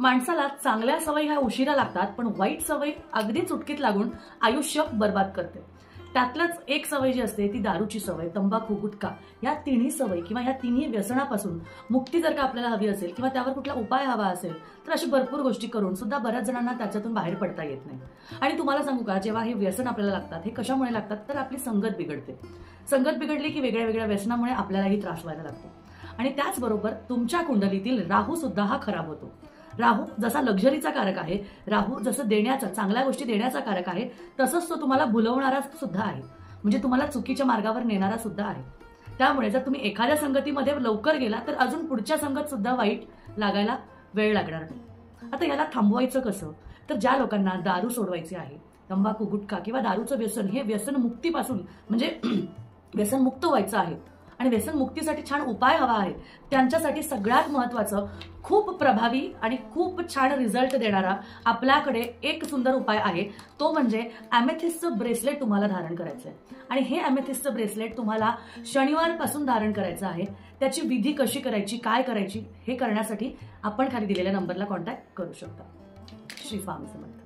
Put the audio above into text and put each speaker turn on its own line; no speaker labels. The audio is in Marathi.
माणसाला चांगल्या सवयी ह्या उशिरा लागतात, पण वाईट सवय अगदी चुटकीत लागून आयुष्य बर्बाद करते. त्यातलंच एक सवय जी असते ती दारूची सवय, तंबाखू, गुटखा या तिन्ही सवय किंवा या तिन्ही व्यसनापासून मुक्ती जर का आपल्याला हवी असेल किंवा त्यावर कुठला उपाय हवा असेल तर अशी भरपूर गोष्टी करून सुद्धा बऱ्याच जणांना त्याच्यातून बाहेर पडता येत नाही. आणि तुम्हाला सांगू का, जेव्हा हे व्यसन आपल्याला लागतात हे कशामुळे लागतात तर आपली संगत बिघडते. संगत बिघडली की वेगळ्या वेगळ्या व्यसनामुळे आपल्यालाही त्रास व्हायला लागतो. आणि त्याचबरोबर तुमच्या कुंडलीतील राहू सुद्धा हा खराब होतो. राहू जसा लक्झरीचा कारक आहे, राहू जसं देण्याचा, चांगल्या गोष्टी देण्याचा कारक आहे, तसंच तो तुम्हाला भुलवणारा सुद्धा आहे. म्हणजे तुम्हाला चुकीच्या मार्गावर नेणारा सुद्धा आहे. त्यामुळे जर तुम्ही एखाद्या संगतीमध्ये लवकर गेला तर अजून पुढच्या संगत सुद्धा वाईट लागायला वेळ लागणार नाही. आता याला थांबवायचं कसं, तर ज्या लोकांना दारू सोडवायची आहे, तंबाखू, गुटखा किंवा दारूचं व्यसन हे व्यसन मुक्तीपासून म्हणजे व्यसन मुक्त व्हायचं आहे आणि व्यसन मुक्तीसाठी छान उपाय हवा आहे, त्यांच्यासाठी सगळ्यात महत्त्वाचं, खूप प्रभावी आणि खूप छान रिझल्ट देणारा आपल्याकडे एक सुंदर उपाय आहे. तो म्हणजे ॲमेथिस्टचं ब्रेसलेट तुम्हाला धारण करायचं आहे. आणि हे ॲमेथिस्टचं ब्रेसलेट तुम्हाला शनिवारपासून धारण करायचं आहे. त्याची विधी कशी करायची, काय करायची हे करण्यासाठी आपण खाली दिलेल्या नंबरला कॉन्टॅक्ट करू शकता. श्री स्वामी समर्थ.